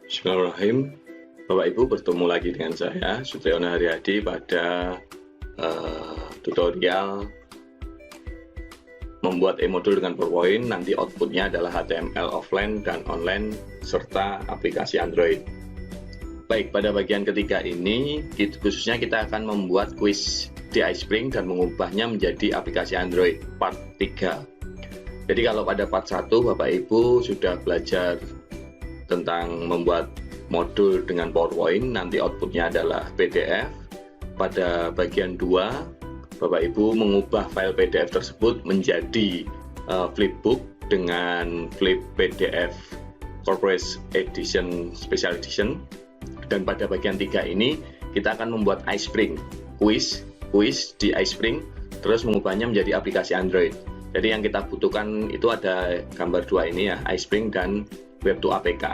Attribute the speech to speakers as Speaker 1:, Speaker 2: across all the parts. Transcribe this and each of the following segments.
Speaker 1: Bismillahirrahmanirrahim. Bapak Ibu, bertemu lagi dengan saya Sutriyono Haryadi pada tutorial membuat e-modul dengan PowerPoint. Nanti outputnya adalah HTML offline dan online serta aplikasi Android. Baik, pada bagian ketiga ini khususnya kita akan membuat kuis di iSpring dan mengubahnya menjadi aplikasi Android part 3. Jadi kalau pada part 1 Bapak Ibu sudah belajar tentang membuat modul dengan PowerPoint, nanti outputnya adalah PDF. Pada bagian 2 Bapak Ibu mengubah file PDF tersebut menjadi flipbook dengan flip PDF Corporate Edition, Special Edition. Dan pada bagian 3 ini kita akan membuat iSpring kuis di iSpring, terus mengubahnya menjadi aplikasi Android. Jadi yang kita butuhkan itu ada gambar 2 ini ya, iSpring dan Web2 APK.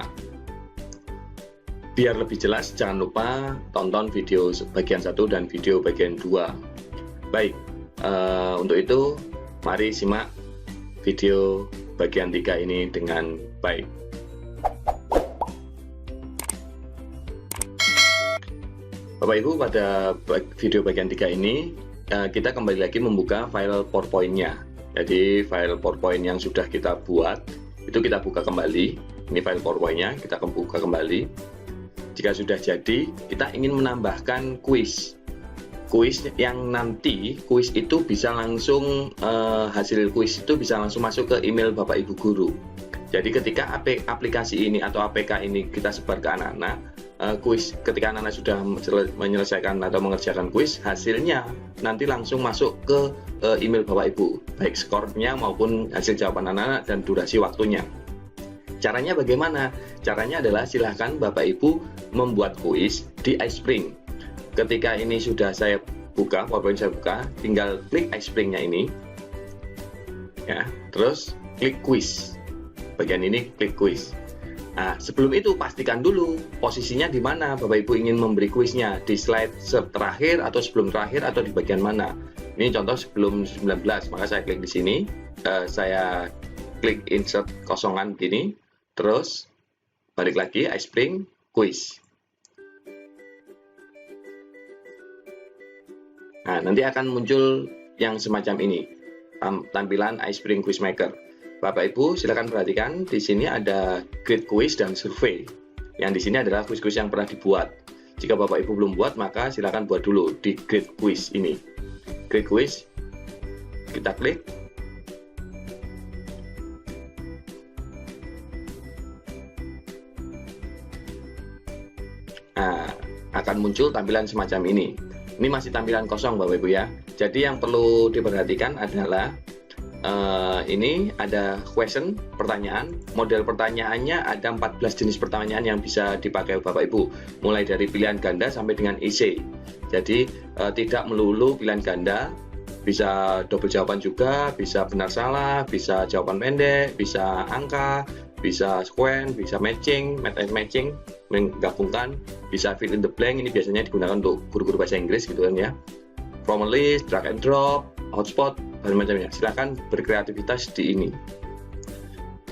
Speaker 1: Biar lebih jelas, jangan lupa tonton video bagian 1 dan video bagian 2. Baik, untuk itu mari simak video bagian 3 ini dengan baik. Bapak Ibu, pada video bagian 3 ini kita kembali lagi membuka file PowerPoint-nya. Jadi file PowerPoint yang sudah kita buat itu kita buka kembali. Ini file PowerPoint-nya, kita buka kembali. Jika sudah jadi, kita ingin menambahkan kuis yang nanti kuis itu bisa langsung hasil kuis itu bisa langsung masuk ke email Bapak Ibu guru. Jadi ketika aplikasi ini atau APK ini kita sebar ke anak-anak, kuis ketika anak-anak sudah menyelesaikan atau mengerjakan kuis, hasilnya nanti langsung masuk ke email Bapak Ibu, baik skornya maupun hasil jawaban anak-anak dan durasi waktunya. Caranya bagaimana? Caranya adalah silahkan Bapak Ibu membuat kuis di iSpring. Ketika ini sudah saya buka, PowerPoint saya buka, tinggal klik iSpring-nya ini, ya, terus klik kuis. Bagian ini klik kuis. Nah, sebelum itu pastikan dulu posisinya di mana Bapak Ibu ingin memberi kuisnya, di slide terakhir atau sebelum terakhir atau di bagian mana. Ini contoh sebelum 19, maka saya klik di sini, saya klik insert kosongan begini, terus balik lagi iSpring kuis. Nah, nanti akan muncul yang semacam ini, tampilan iSpring Quiz Maker. Bapak Ibu silakan perhatikan, di sini ada grid quiz dan survei. Yang di sini adalah kuis-kuis yang pernah dibuat. Jika Bapak Ibu belum buat, maka silakan buat dulu di grid quiz ini. Grid quiz, kita klik. Nah, akan muncul tampilan semacam ini. Ini masih tampilan kosong Bapak Ibu ya. Jadi yang perlu diperhatikan adalah ini ada question, pertanyaan. Model pertanyaannya ada 14 jenis pertanyaan yang bisa dipakai Bapak Ibu, mulai dari pilihan ganda sampai dengan essay. Jadi tidak melulu pilihan ganda, bisa double jawaban juga, bisa benar salah, bisa jawaban pendek, bisa angka, bisa sequence, bisa matching, matching, menggabungkan, bisa fill in the blank. Ini biasanya digunakan untuk guru-guru bahasa Inggris gitu kan ya. From a list, drag and drop, hotspot, dan macamnya. Silakan berkreativitas di ini.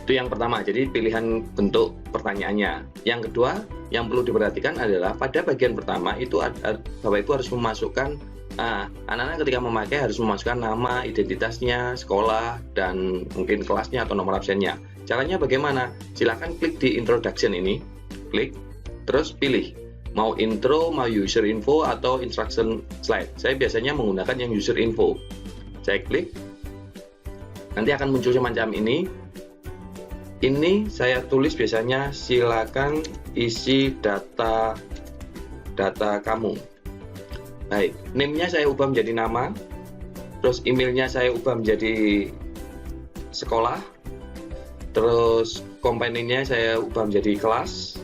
Speaker 1: Itu yang pertama, jadi pilihan bentuk pertanyaannya. Yang kedua, yang perlu diperhatikan adalah pada bagian pertama itu Bapak Ibu harus memasukkan, anak-anak ketika memakai harus memasukkan nama, identitasnya, sekolah, dan mungkin kelasnya atau nomor absennya. Caranya bagaimana? Silakan klik di introduction ini, klik, terus pilih mau intro, mau user info, atau instruction slide. Saya biasanya menggunakan yang user info. Saya klik, nanti akan muncul semacam ini. Ini saya tulis biasanya silakan isi data kamu. Baik, name-nya saya ubah menjadi nama, terus emailnya saya ubah menjadi sekolah, terus komponennya saya ubah menjadi kelas,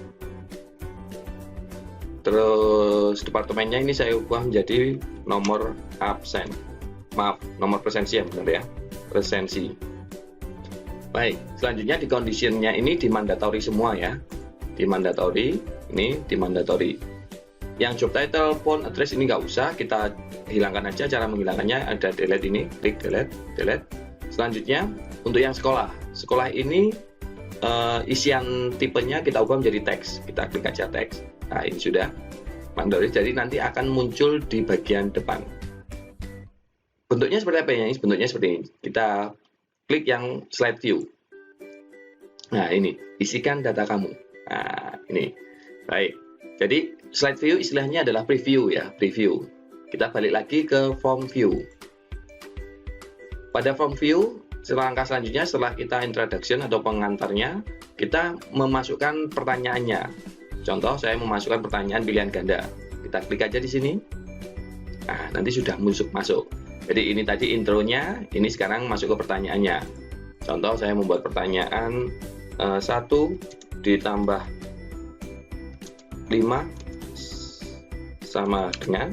Speaker 1: terus departemennya ini saya ubah menjadi nomor absen. Maaf, nomor presensi ya benar ya, presensi. Baik, selanjutnya di condition-nya ini dimandatory semua ya. Dimandatory, ini dimandatory. Yang job title, phone, address ini nggak usah, kita hilangkan aja. Cara menghilangkannya ada delete ini, klik delete. Selanjutnya untuk yang sekolah ini isian tipenya kita ubah menjadi teks, kita klik aja teks. Nah ini sudah mandiri, jadi nanti akan muncul di bagian depan. Bentuknya seperti apa ya? Bentuknya seperti ini. Kita klik yang slide view. Nah ini, isikan data kamu. Nah ini, baik. Jadi slide view istilahnya adalah preview ya, preview. Kita balik lagi ke form view. Pada form view, langkah selanjutnya setelah kita introduction atau pengantarnya, kita memasukkan pertanyaannya. Contoh, saya memasukkan pertanyaan pilihan ganda. Kita klik aja di sini. Nah, nanti sudah masuk. Jadi ini tadi intronya, ini sekarang masuk ke pertanyaannya. Contoh, saya membuat pertanyaan 1 ditambah 5 sama dengan.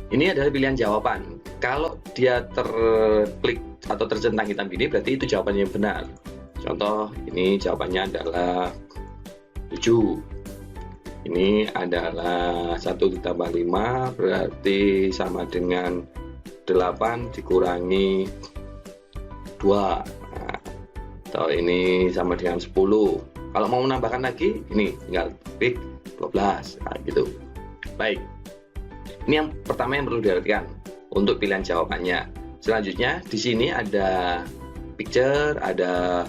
Speaker 1: Ini adalah pilihan jawaban. Kalau dia terklik atau tercentang hitam ini, berarti itu jawabannya yang benar. Contoh, ini jawabannya adalah 7. Ini adalah 1 ditambah 5 berarti sama dengan 8 dikurangi 2. Nah, atau ini sama dengan 10. Kalau mau menambahkan lagi, ini tinggal klik 12. Nah, gitu. Baik. Ini yang pertama yang perlu diperhatikan untuk pilihan jawabannya. Selanjutnya di sini ada picture, ada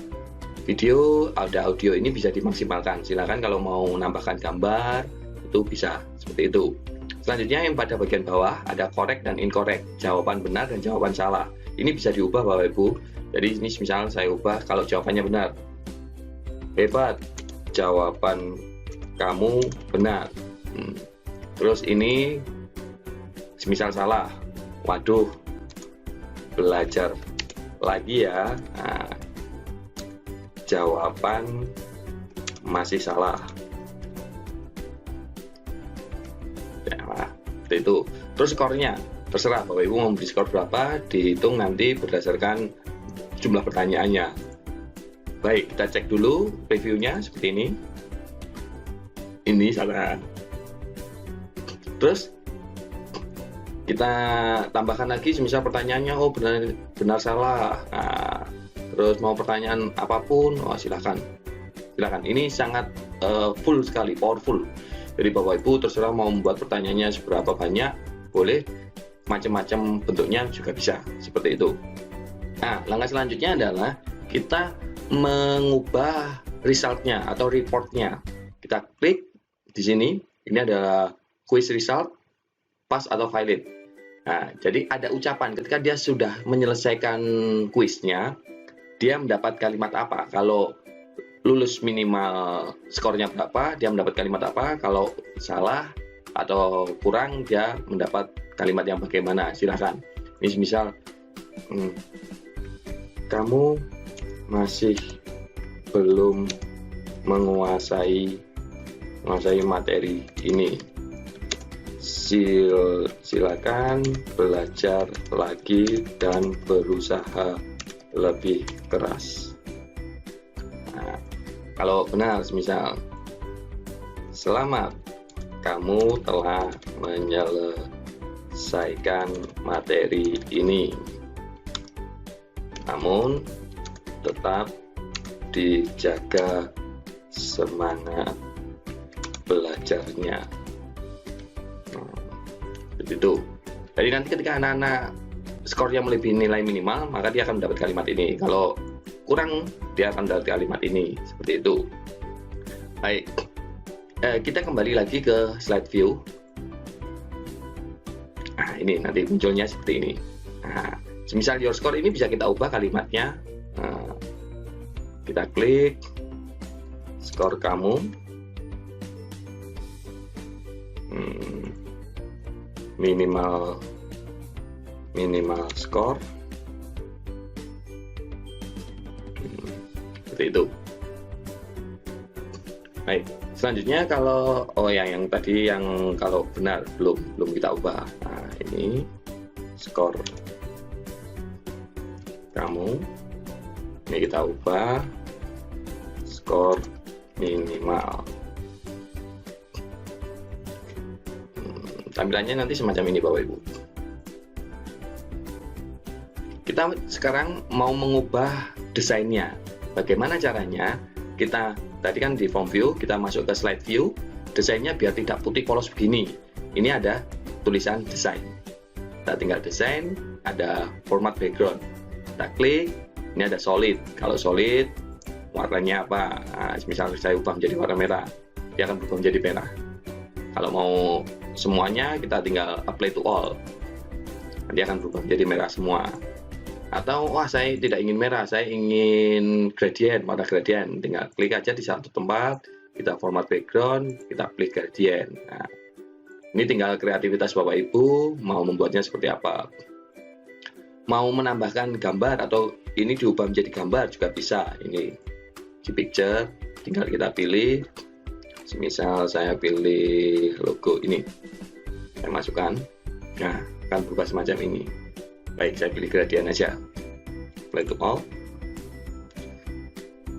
Speaker 1: video, ada audio, ini bisa dimaksimalkan. Silakan kalau mau menambahkan gambar itu bisa seperti itu. Selanjutnya yang pada bagian bawah ada correct dan incorrect, jawaban benar dan jawaban salah. Ini bisa diubah Bapak Ibu. Jadi ini misal saya ubah kalau jawabannya benar. Hebat, jawaban kamu benar. Terus ini misal salah. Waduh, belajar lagi ya. Nah, jawaban masih salah. Ya, itu. Terus skornya, terserah Bapak Ibu mau beri skor berapa, dihitung nanti berdasarkan jumlah pertanyaannya. Baik, kita cek dulu reviewnya seperti ini. Ini salah. Terus kita tambahkan lagi, semisal pertanyaannya oh benar salah. Nah, terus mau pertanyaan apapun, silakan. Ini sangat full sekali, powerful. Jadi Bapak Ibu terserah mau membuat pertanyaannya seberapa banyak, boleh, macam-macam bentuknya juga bisa seperti itu. Nah, langkah selanjutnya adalah kita mengubah resultnya atau reportnya. Kita klik di sini, ini adalah quiz result, pass atau valid. Nah, jadi ada ucapan ketika dia sudah menyelesaikan kuisnya, dia mendapat kalimat apa. Kalau lulus minimal skornya berapa, dia mendapat kalimat apa. Kalau salah atau kurang, dia mendapat kalimat yang bagaimana. Silakan. Ini misal, kamu masih belum menguasai materi ini. Silakan belajar lagi dan berusaha lebih keras. Nah, kalau benar, misal selamat, kamu telah menyelesaikan materi ini. Namun tetap dijaga semangat belajarnya. Itu. Jadi nanti ketika anak-anak skornya melebihi nilai minimal, maka dia akan mendapat kalimat ini. Kalau kurang, dia akan mendapat kalimat ini. Seperti itu. Baik. Kita kembali lagi ke slide view. Nah, ini nanti munculnya seperti ini. Nah, semisal your score ini bisa kita ubah kalimatnya. Nah, kita klik skor kamu. Minimal skor seperti itu. Baik, selanjutnya kalau yang tadi yang kalau benar belum kita ubah. Nah, ini skor kamu, ini kita ubah skor minimal. Tampilannya nanti semacam ini Bapak Ibu. Kita sekarang mau mengubah desainnya. Bagaimana caranya? Kita tadi kan di form view, kita masuk ke slide view, desainnya biar tidak putih polos begini. Ini ada tulisan desain. Kita tinggal desain, ada format background. Kita klik, ini ada solid. Kalau solid, warnanya apa? Nah, misal saya ubah menjadi warna merah, dia akan berubah menjadi merah. Kalau mau semuanya, kita tinggal apply to all. Dia akan berubah menjadi merah semua. Atau wah saya tidak ingin merah, saya ingin gradient, warna gradient, tinggal klik aja di satu tempat, kita format background, kita klik gradient. Nah, ini tinggal kreativitas Bapak Ibu mau membuatnya seperti apa. Mau menambahkan gambar atau ini diubah menjadi gambar juga bisa. Ini di picture, tinggal kita pilih. Misal saya pilih logo ini, saya masukkan. Nah, akan berubah semacam ini. Baik, saya pilih gradient aja. Apply to all.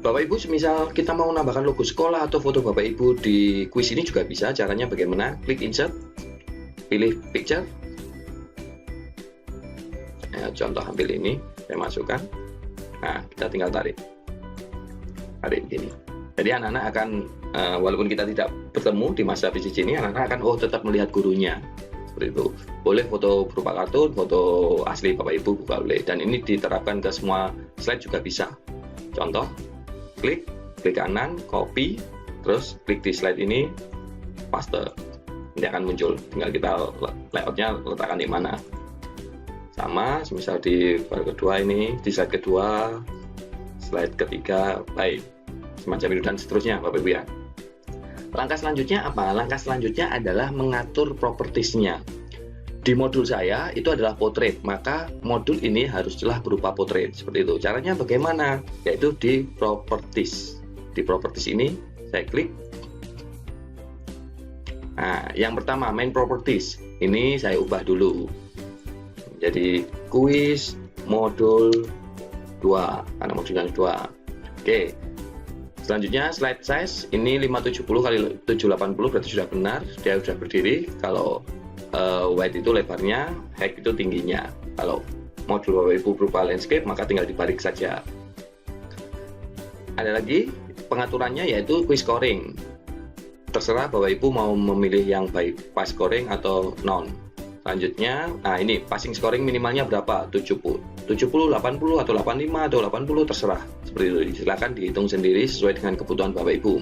Speaker 1: Bapak Ibu, misal kita mau menambahkan logo sekolah atau foto Bapak Ibu di kuis ini juga bisa. Caranya bagaimana? Klik insert, pilih picture. Nah, contoh ambil ini, saya masukkan. Nah, kita tinggal tarik begini. Jadi anak-anak akan, walaupun kita tidak bertemu di masa PJJ ini, anak-anak akan tetap melihat gurunya. Seperti itu. Boleh foto berupa kartun, foto asli Bapak Ibu juga boleh. Dan ini diterapkan ke semua slide juga bisa. Contoh, klik kanan, copy, terus klik di slide ini, paste. Ini akan muncul. Tinggal kita layoutnya letakkan di mana. Sama, misal di bar kedua ini, di slide kedua, slide ketiga, baik. Semacam itu dan seterusnya Bapak Ibu ya. Langkah selanjutnya apa? Langkah selanjutnya adalah mengatur propertiesnya. Di modul saya itu adalah portrait, maka modul ini haruslah berupa portrait seperti itu. Caranya bagaimana? Yaitu di properties. Di properties ini saya klik. Nah, yang pertama main properties. Ini saya ubah dulu. Jadi kuis modul 2 karena modulnya 2. Oke. Selanjutnya slide size ini 570 kali 780 berarti sudah benar, dia sudah berdiri. Kalau width itu lebarnya, height itu tingginya. Kalau modul Bapak Ibu berupa landscape maka tinggal dibalik saja. Ada lagi pengaturannya yaitu quiz scoring. Terserah Bapak Ibu mau memilih yang by pass scoring atau non. Selanjutnya, nah ini passing scoring minimalnya berapa? 70, 80 atau 85 atau 80 terserah. Seperti itu, silakan dihitung sendiri sesuai dengan kebutuhan Bapak Ibu.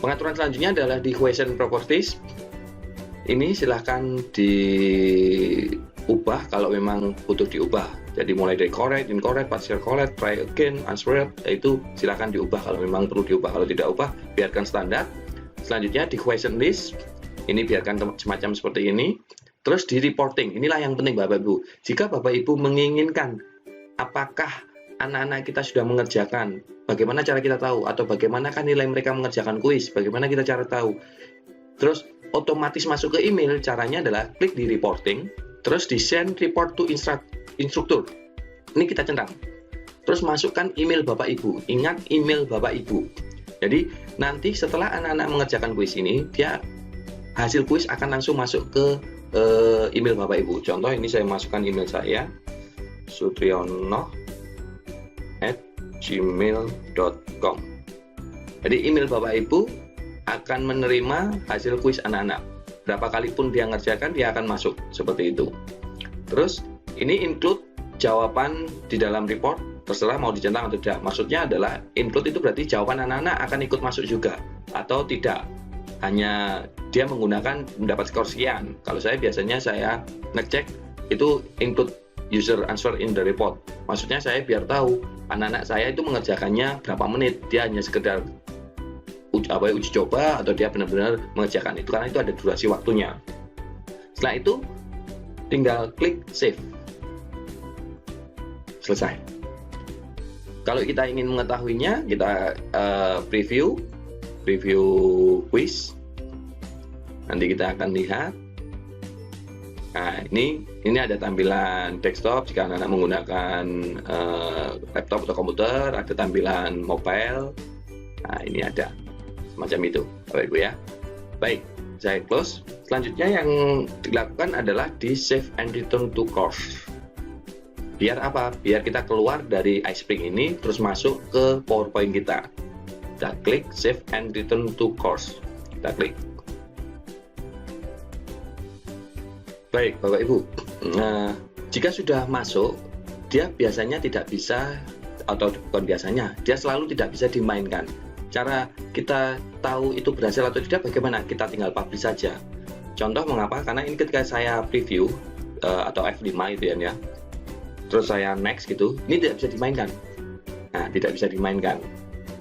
Speaker 1: Pengaturan selanjutnya adalah di question properties. Ini silahkan diubah kalau memang butuh diubah. Jadi mulai dari correct, incorrect, partial correct, try again, answer itu silahkan diubah kalau memang perlu diubah. Kalau tidak ubah, biarkan standar. Selanjutnya di question list. Ini biarkan semacam seperti ini. Terus di reporting, inilah yang penting Bapak Ibu. Jika Bapak Ibu menginginkan apakah anak-anak kita sudah mengerjakan, bagaimana cara kita tahu? Atau bagaimana kan nilai mereka mengerjakan kuis, bagaimana kita cara tahu? Terus otomatis masuk ke email, caranya adalah klik di reporting, terus di send report to instructor. Ini kita centang. Terus masukkan email Bapak Ibu. Ingat email Bapak Ibu. Jadi nanti setelah anak-anak mengerjakan kuis ini, hasil kuis akan langsung masuk ke email Bapak Ibu. Contoh ini saya masukkan email saya sutriyono@gmail.com. Jadi email Bapak Ibu akan menerima hasil kuis anak-anak. Berapa kali pun dia ngerjakan, dia akan masuk seperti itu. Terus ini include jawaban di dalam report, terserah mau dicentang atau tidak. Maksudnya adalah include itu berarti jawaban anak-anak akan ikut masuk juga atau tidak. Hanya dia menggunakan mendapat skor sekian. Kalau saya biasanya saya ngecek itu include user answer in the report. Maksudnya saya biar tahu anak-anak saya itu mengerjakannya berapa menit. Dia hanya sekedar uji coba atau dia benar-benar mengerjakan itu, karena itu ada durasi waktunya. Setelah itu tinggal klik save. Selesai. Kalau kita ingin mengetahuinya, kita preview quiz. Nanti kita akan lihat. Nah, ini ada tampilan desktop jika anak-anak menggunakan laptop atau komputer, ada tampilan mobile. Nah, ini ada semacam itu, Bapak Ibu ya. Baik, saya close. Selanjutnya yang dilakukan adalah di save and return to course. Biar apa? Biar kita keluar dari iSpring ini terus masuk ke PowerPoint kita. Kita klik save and return to course. Kita klik. Baik, Bapak Ibu. Nah, jika sudah masuk, dia biasanya tidak bisa, atau bukan biasanya, dia selalu tidak bisa dimainkan. Cara kita tahu itu berhasil atau tidak bagaimana? Kita tinggal publish saja. Contoh mengapa? Karena ini ketika saya preview atau F5 itu ya, terus saya next gitu, ini tidak bisa dimainkan. Nah, tidak bisa dimainkan.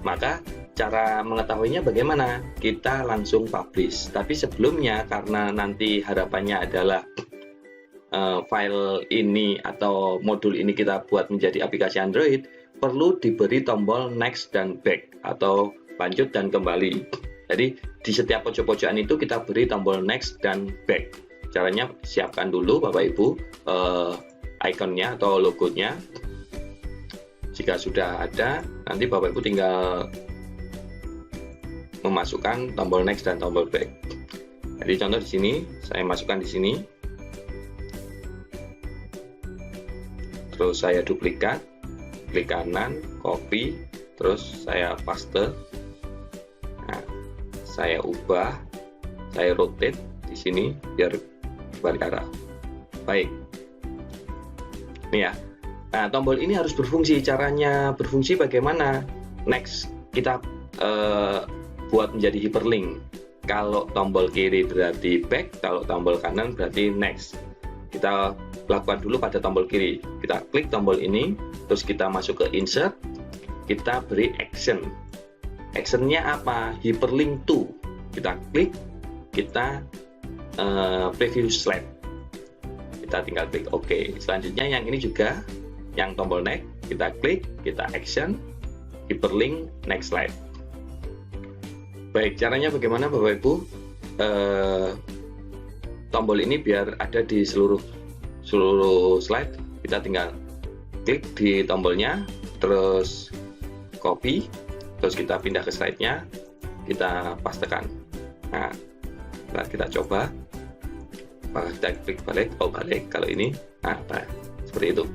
Speaker 1: Maka cara mengetahuinya bagaimana? Kita langsung publish. Tapi sebelumnya, karena nanti harapannya adalah file ini atau modul ini kita buat menjadi aplikasi Android, perlu diberi tombol next dan back atau lanjut dan kembali. Jadi di setiap pojok-pojokan itu kita beri tombol next dan back. Caranya siapkan dulu Bapak Ibu ikonnya atau logonya. Jika sudah ada, nanti Bapak Ibu tinggal memasukkan tombol next dan tombol back. Jadi contoh di sini, saya masukkan di sini. Terus saya duplikat, klik kanan, copy, terus saya paste. Nah, saya ubah, saya rotate di sini biar balik arah. Baik. Ini ya. Nah, tombol ini harus berfungsi. Caranya berfungsi bagaimana? Next, kita buat menjadi hyperlink. Kalau tombol kiri berarti back, kalau tombol kanan berarti next. Kita lakukan dulu pada tombol kiri. Kita klik tombol ini, terus kita masuk ke insert, kita beri action. Actionnya apa? Hyperlink to. Kita klik, kita preview slide. Kita tinggal klik OK. Selanjutnya yang ini juga, yang tombol next, kita klik, kita action, hyperlink next slide. Baik, caranya bagaimana Bapak Ibu? Tombol ini biar ada di seluruh slide, kita tinggal klik di tombolnya, terus copy, terus kita pindah ke slide-nya, kita pastekan. Nah, kita coba, kita klik balik, balik kalau ini, nah seperti itu.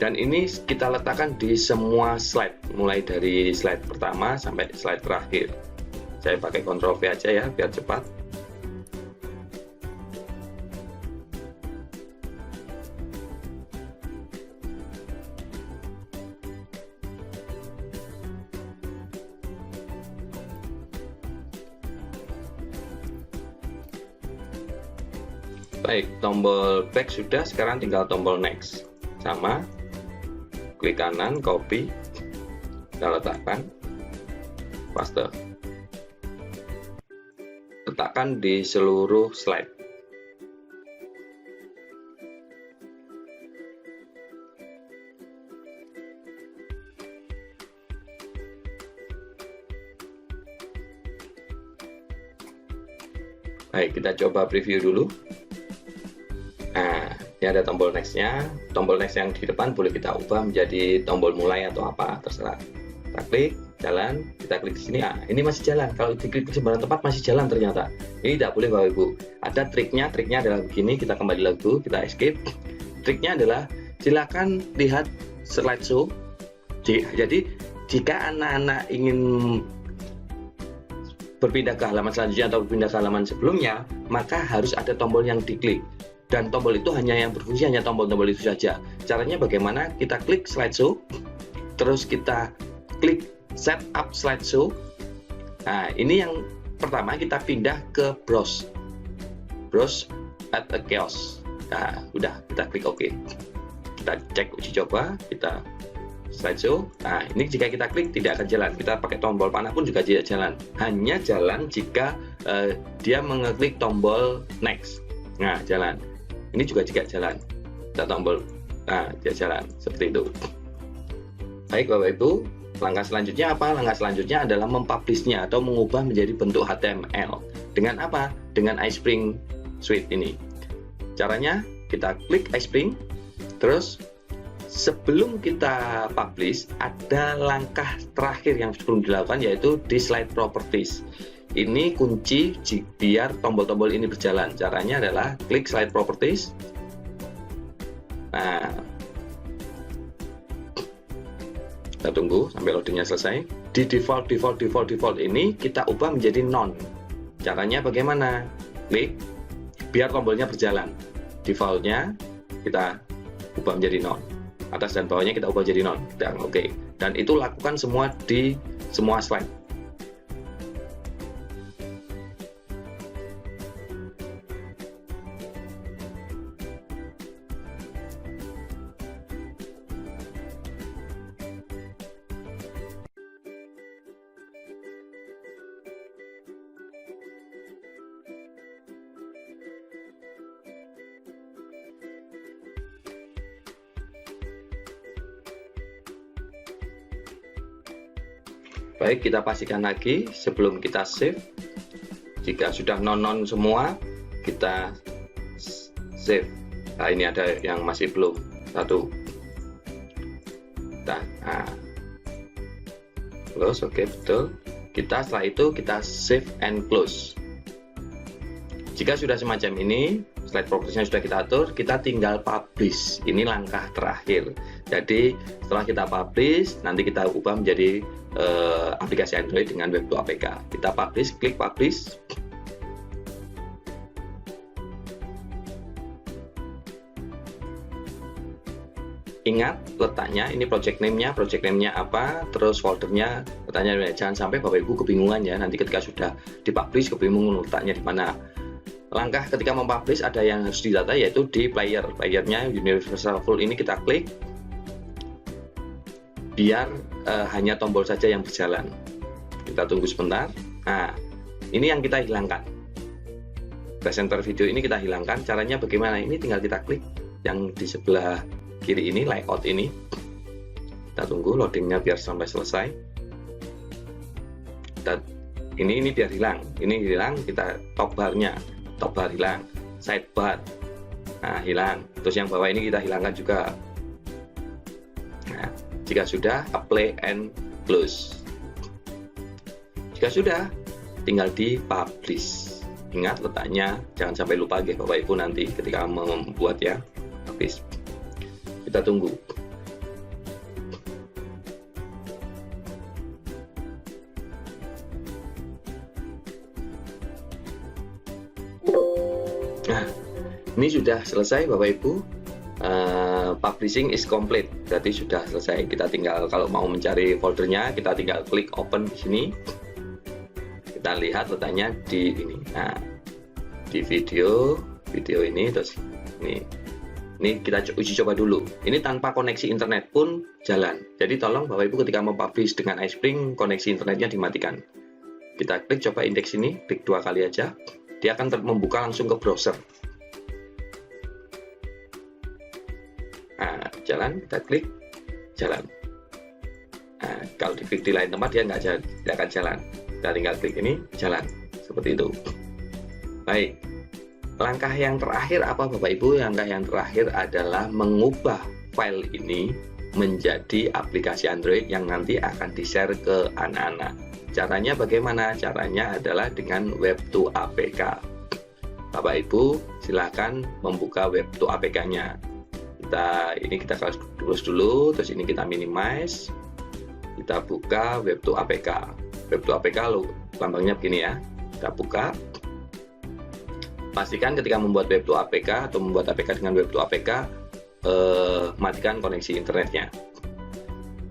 Speaker 1: Dan ini kita letakkan di semua slide, mulai dari slide pertama sampai slide terakhir. Saya pakai Ctrl V aja ya, biar cepat. Baik, tombol back sudah, sekarang tinggal tombol next. Sama, klik kanan, copy, kita letakkan, paste. Letakkan di seluruh slide. Baik, kita coba preview dulu. Nah, ini ada tombol next-nya. Tombol next yang di depan boleh kita ubah menjadi tombol mulai atau apa, terserah. Kita klik, jalan, kita klik di sini. Nah, ini masih jalan. Kalau diklik di sembarang tempat masih jalan ternyata. Ini tidak boleh Bapak Ibu. Ada triknya adalah begini, kita kembali lagi, kita escape. Triknya adalah silakan lihat slideshow. Jadi, jika anak-anak ingin berpindah ke halaman selanjutnya atau berpindah ke halaman sebelumnya, maka harus ada tombol yang diklik. Dan tombol itu hanya yang berfungsi, hanya tombol-tombol itu saja. Caranya bagaimana? Kita klik slideshow, terus kita klik setup slideshow. Nah, ini yang pertama, kita pindah ke browse at a kiosk. Nah, udah, kita klik OK. Kita cek uji coba, kita slideshow. Nah, ini jika kita klik tidak akan jalan. Kita pakai tombol panah pun juga tidak jalan. Hanya jalan jika dia mengeklik tombol next. Nah, jalan. Ini juga jalan. Kita tombol, nah dia jalan seperti itu. Baik Bapak Ibu, langkah selanjutnya apa? Langkah selanjutnya adalah mempublishnya atau mengubah menjadi bentuk HTML. Dengan apa? Dengan iSpring Suite ini. Caranya kita klik iSpring, terus sebelum kita publish ada langkah terakhir yang perlu dilakukan, yaitu di slide properties. Ini kunci biar tombol-tombol ini berjalan. Caranya adalah klik slide properties. Nah, kita tunggu sampai loadingnya selesai. Di default ini kita ubah menjadi none. Caranya bagaimana? Klik biar tombolnya berjalan. Defaultnya kita ubah menjadi none. Atas dan bawahnya kita ubah jadi none. Dan oke. Dan itu lakukan semua di semua slide. Baik, kita pastikan lagi sebelum kita save. Jika sudah non semua, kita save. Nah, ini ada yang masih belum. Satu. Nah, close, oke, betul. Setelah itu kita save and close. Jika sudah semacam ini, slide propertiesnya sudah kita atur, kita tinggal publish. Ini langkah terakhir. Jadi setelah kita publish, nanti kita ubah menjadi aplikasi Android dengan Web2 APK. Kita publish, klik publish. Ingat letaknya, ini project name-nya apa, terus foldernya, letaknya. Jangan sampai Bapak Ibu kebingungan ya, nanti ketika sudah dipublish kebingungan letaknya di mana. Langkah ketika mempublish ada yang harus didata, yaitu di playernya Universal Full ini kita klik biar hanya tombol saja yang berjalan. Kita tunggu sebentar. Nah, ini yang kita hilangkan. Presenter video ini kita hilangkan. Caranya bagaimana? Ini tinggal kita klik yang di sebelah kiri ini, layout ini. Kita tunggu loadingnya biar sampai selesai. Ini biar hilang. Ini hilang, kita top bar-nya. Top bar hilang, sidebar, nah hilang. Terus yang bawah ini kita hilangkan juga. Nah, jika sudah, apply and close. Jika sudah, tinggal di publish. Ingat letaknya, jangan sampai lupa ya Bapak Ibu nanti ketika membuat ya. Publish. Kita tunggu. Nah, ini sudah selesai Bapak Ibu. Publishing is complete, berarti sudah selesai. Kita tinggal kalau mau mencari foldernya, kita tinggal klik open di sini. Kita lihat letaknya di ini. Nah, di video ini, terus ini kita uji coba dulu. Ini tanpa koneksi internet pun jalan. Jadi tolong Bapak Ibu ketika mempublish dengan iSpring, koneksi internetnya dimatikan. Kita klik coba indeks ini, klik 2 kali aja. Dia akan membuka langsung ke browser. Nah, jalan, kita klik, jalan. Nah, kalau diklik di lain tempat dia nggak akan jalan. Kita tinggal klik ini, jalan. Seperti itu. Baik. Langkah yang terakhir apa Bapak Ibu? Langkah yang terakhir adalah mengubah file ini menjadi aplikasi Android yang nanti akan di-share ke anak-anak. Caranya bagaimana? Caranya adalah dengan Web2 APK. Bapak Ibu silakan membuka Web2 APK-nya. Kita close dulu, terus ini kita minimize. Kita buka Web2 APK. Web2 APK lambangnya begini ya. Kita buka. Pastikan ketika membuat Web2 APK atau membuat APK dengan Web2 APK, matikan koneksi internetnya.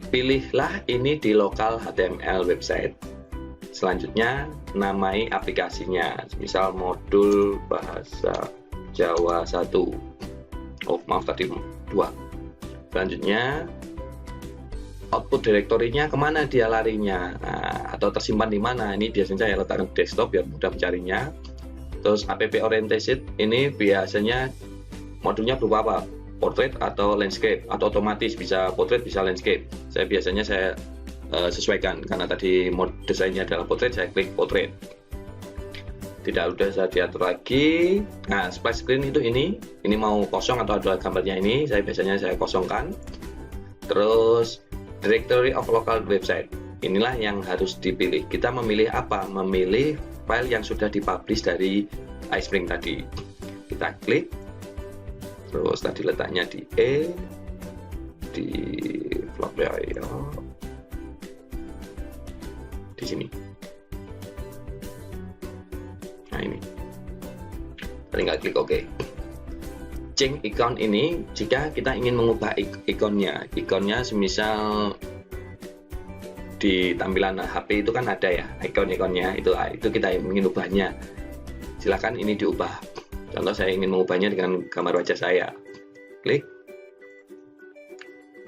Speaker 1: Pilihlah ini di lokal HTML website. Selanjutnya, namai aplikasinya. Misal modul bahasa Jawa 1. Oh, maaf tadi 2. Selanjutnya, output direktorinya kemana dia larinya. Nah, atau tersimpan di mana. Ini biasanya saya letakkan di desktop biar mudah mencarinya. Terus app oriented ini biasanya modulnya berupa apa? Portrait atau landscape, atau otomatis bisa portrait bisa landscape. Biasanya saya sesuaikan karena tadi mode desainnya adalah portrait, saya klik portrait. Tidak udah saya diatur lagi. Nah, splash screen itu ini mau kosong atau ada gambarnya ini, biasanya saya kosongkan. Terus directory of local website. inilah yang harus dipilih. Kita memilih apa? Memilih file yang sudah dipublish dari iSpring tadi. Kita klik, terus tadi letaknya di di vlog layer, di sini. Nah ini, tinggal klik OK. Change icon ini jika kita ingin mengubah ikonnya. Ikonnya semisal di tampilan HP itu kan ada ya ikon-ikonnya, itu kita ingin ubahnya. Silakan ini diubah. Contoh saya ingin mengubahnya dengan gambar wajah saya. Klik.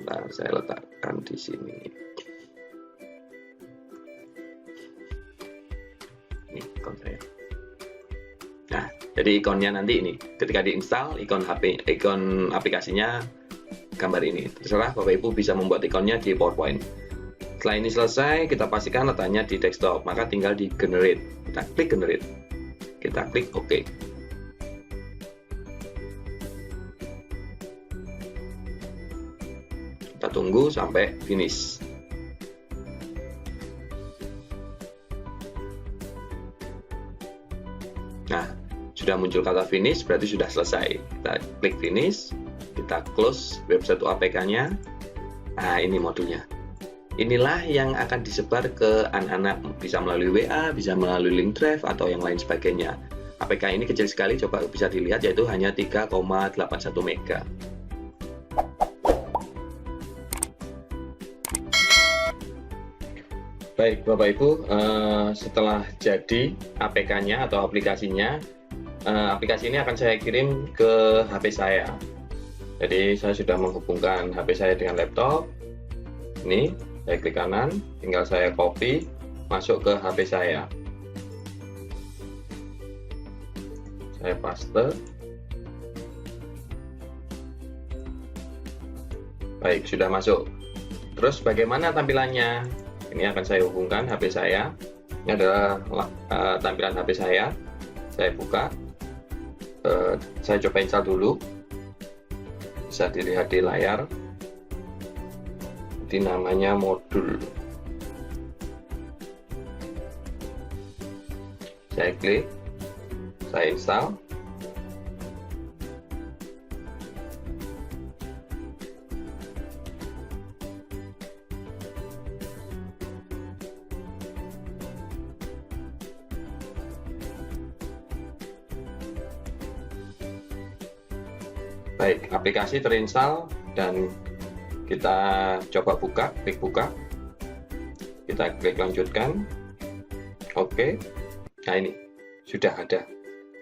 Speaker 1: Bentar, saya letakkan di sini. Ini ikon saya. Nah, jadi ikonnya nanti ini. Ketika diinstal ikon aplikasinya gambar ini. Terserah Bapak Ibu bisa membuat ikonnya di PowerPoint. Setelah ini selesai, kita pastikan letaknya di desktop, maka tinggal di generate. Kita klik generate. Kita klik OK. Kita tunggu sampai finish. Nah, sudah muncul kata finish, berarti sudah selesai. Kita klik finish, kita close website APK-nya. Nah, ini modulnya. Inilah yang akan disebar ke anak-anak, bisa melalui WA, bisa melalui link drive, atau yang lain sebagainya. APK ini kecil sekali, coba bisa dilihat, yaitu hanya 3,81 MB. Baik Bapak Ibu, setelah jadi APK-nya atau aplikasinya, aplikasi ini akan saya kirim ke HP saya. Jadi saya sudah menghubungkan HP saya dengan laptop. Ini saya klik kanan, tinggal saya copy masuk ke HP saya. Saya paste. Baik, sudah masuk. Terus bagaimana tampilannya? Ini akan saya hubungkan HP saya. Ini adalah tampilan HP saya. Saya buka. Saya coba install dulu. Bisa dilihat di layar. Ini namanya modul. Saya klik, saya install. Baik, aplikasi terinstall dan kita coba buka, klik buka, kita klik lanjutkan, oke. Nah ini sudah ada.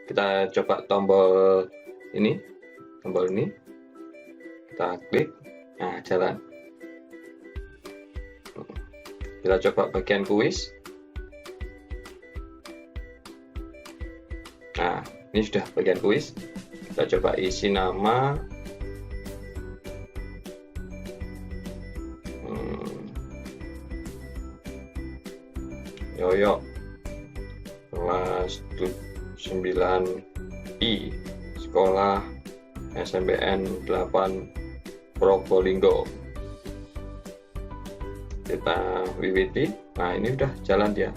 Speaker 1: Kita coba tombol ini, kita klik, nah jalan. Kita coba bagian kuis. Nah ini sudah bagian kuis. Kita coba isi nama. Yoyo kelas 9I sekolah SMBN 8 Probolinggo. Kita wiwiti. Nah ini udah jalan dia.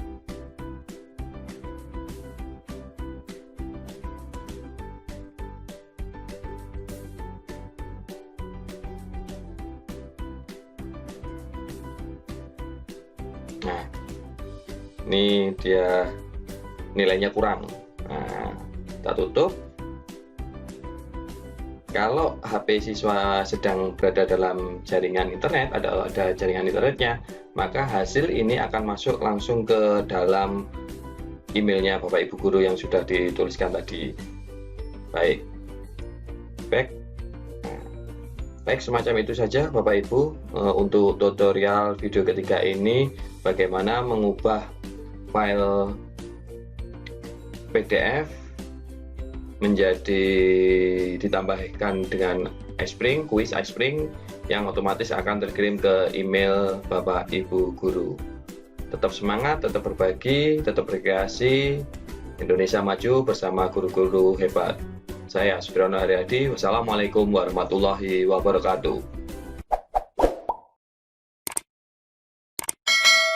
Speaker 1: Nah ini dia nilainya kurang. Nah, kita tutup. Kalau HP siswa sedang berada dalam jaringan internet, ada jaringan internetnya, maka hasil ini akan masuk langsung ke dalam emailnya Bapak Ibu guru yang sudah dituliskan tadi. Baik, baik semacam itu saja Bapak Ibu untuk tutorial video ketiga ini, bagaimana mengubah file PDF menjadi ditambahkan dengan iSpring, kuis iSpring yang otomatis akan terkirim ke email Bapak Ibu guru. Tetap semangat, tetap berbagi, tetap berkreasi. Indonesia maju bersama guru-guru hebat. Saya Supriyono Haryadi. Wassalamualaikum warahmatullahi wabarakatuh.